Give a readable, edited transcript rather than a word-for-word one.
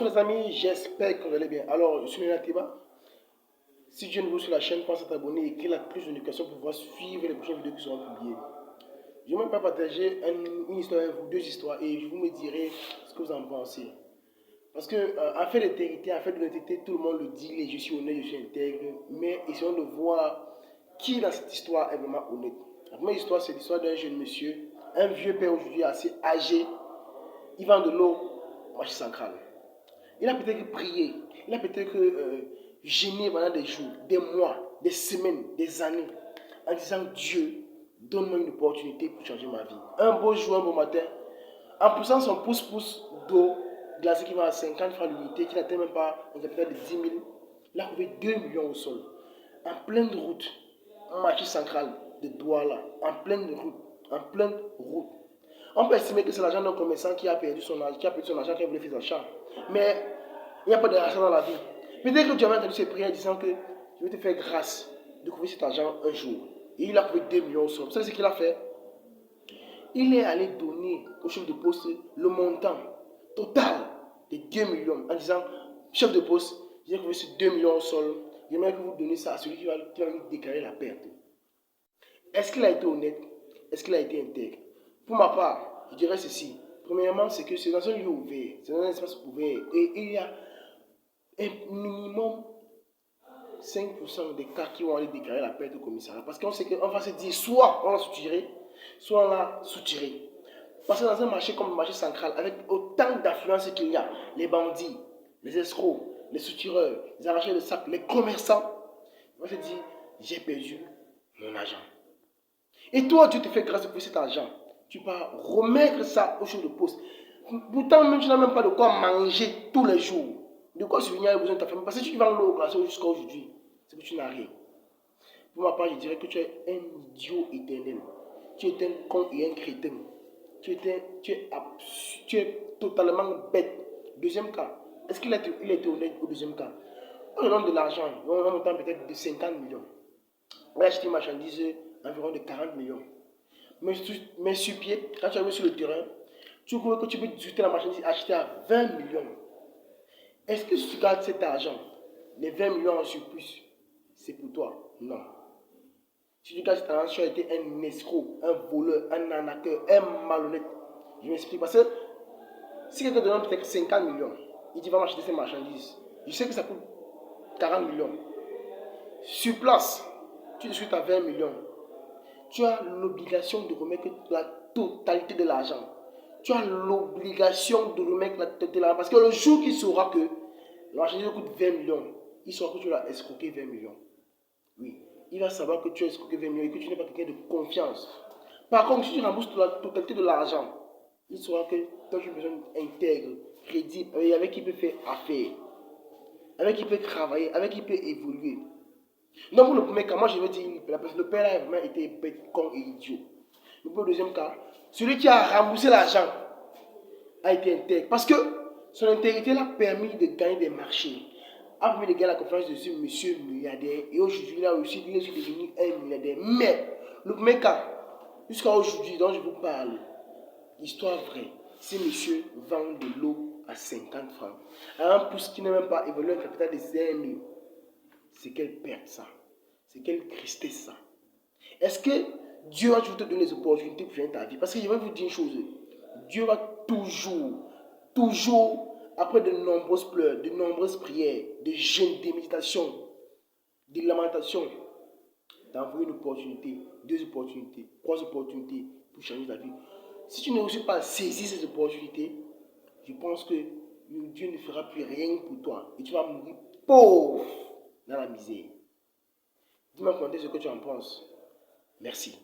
Bonsoir les amis, j'espère que vous allez bien. Alors, je suis Natiba. Si tu es nouveau sur la chaîne, pense à t'abonner et clique la cloche de notification pour pouvoir suivre les prochaines vidéos qui seront publiées. Je vais pas partager une histoire avec vous, deux histoires, et vous me direz ce que vous en pensez. Parce que, en fait d'intégrité, en fait d'honnêteté, tout le monde le dit, et je suis honnête, je suis intègre, mais essayons de voir qui dans cette histoire est vraiment honnête. La première histoire, c'est l'histoire d'un jeune monsieur, un vieux père aujourd'hui assez âgé, il vend de l'eau au marché central. Il a peut-être prié, il a peut-être gêné pendant des jours, des mois, des semaines, des années, en disant Dieu, donne-moi une opportunité pour changer ma vie. Un beau jour, un beau matin, en poussant son pouce-pouce d'eau glacée qui va à 50 francs l'unité, qui n'atteint même pas un capital de 10 000, il a trouvé 2 millions au sol, en pleine route, un marché central de Douala, en pleine route, en pleine route. On peut estimer que c'est l'argent d'un commerçant qui a perdu son argent, qui a voulu faire son achat. Mais il n'y a pas d'argent dans la vie. Peut-être que Dieu avait entendu ses prières disant que je vais te faire grâce de trouver cet argent un jour. Et il a trouvé 2 millions au sol. Vous savez ce qu'il a fait? Il est allé donner au chef de poste le montant total de 2 millions en disant, chef de poste, j'ai trouvé ces 2 millions au sol. J'aimerais que vous donniez ça à celui qui va lui déclarer la perte. Est-ce qu'il a été honnête? Est-ce qu'il a été intègre? Pour ma part, je dirais ceci. Premièrement, c'est que c'est dans un lieu ouvert, c'est dans un espace ouvert. Et il y a un minimum 5% des cas qui vont aller déclarer la perte au commissariat. Parce qu'on sait qu'on va se dire, soit on l'a soutiré, soit on l'a soutiré. Parce que dans un marché comme le marché central, avec autant d'affluence qu'il y a, les bandits, les escrocs, les soutireurs, les arracheurs de sacs, les commerçants, on va se dire, j'ai perdu mon argent. Et toi, Dieu te fait grâce pour cet argent. Tu vas remettre ça au chef de poste. Pourtant, même tu n'as même pas de quoi manger tous les jours. De quoi subvenir aux besoins de ta famille. Parce que si tu vends l'eau glacée jusqu'à aujourd'hui, c'est que tu n'as rien. Pour ma part, je dirais que tu es un idiot éternel. Tu es un con et un crétin. Tu es totalement bête. Deuxième cas, est-ce qu'il a été honnête au deuxième cas? On donne de l'argent, on a un montant peut-être de 50 millions. On a acheté une marchandise environ de 40 millions. Mais sur pied, quand tu arrives sur le terrain, tu trouves que tu peux discuter la marchandise acheter à 20 millions. Est-ce que si tu gardes cet argent, les 20 millions en surplus, c'est pour toi? Non. Si tu gardes cet argent, tu as été un escroc, un voleur, un arnaqueur, un malhonnête. Je m'explique. Parce que si quelqu'un te donne peut-être 50 millions, il dit va m'acheter ces marchandises. Je sais que ça coûte 40 millions. Sur place, tu discutes à 20 millions. Tu as l'obligation de remettre la totalité de l'argent. Tu as l'obligation de remettre la totalité de l'argent. Parce que le jour qu'il saura que la marchandise coûte 20 millions, il saura que tu l'as escroqué 20 millions. Oui, il va savoir que tu as escroqué 20 millions et que tu n'es pas quelqu'un de confiance. Par contre, si tu rembourses la totalité de l'argent, il saura que tu as une personne intègre, crédible, avec qui il peut faire affaire, avec qui il peut travailler, avec qui il peut évoluer. Donc pour le premier cas, moi je veux dire, le père a vraiment été bête, con et idiot. Mais pour le deuxième cas, celui qui a remboursé l'argent a été intègre. Parce que son intégrité l'a permis de gagner des marchés. A permis de gagner la confiance de ce monsieur milliardaire. Et aujourd'hui, il a réussi, il est devenu un milliardaire. Mais, le premier cas, jusqu'à aujourd'hui, dont je vous parle, histoire vraie, ce monsieur vend de l'eau à 50 francs. À un pouce qui n'est même pas évolué un capital de 5 000. C'est quelle perte ça? C'est quelle tristesse ça? Est-ce que Dieu va toujours te donner les opportunités pour gagner ta vie? Parce que je vais vous dire une chose. Dieu va toujours, après de nombreuses pleurs, de nombreuses prières, de jeûnes, de méditations, de lamentations, t'envoyer une opportunité, deux opportunités, trois opportunités pour changer ta vie. Si tu ne réussis pas à saisir ces opportunités, je pense que Dieu ne fera plus rien pour toi. Et tu vas mourir pauvre dans la misère. Dis-moi ce que tu en penses. Merci.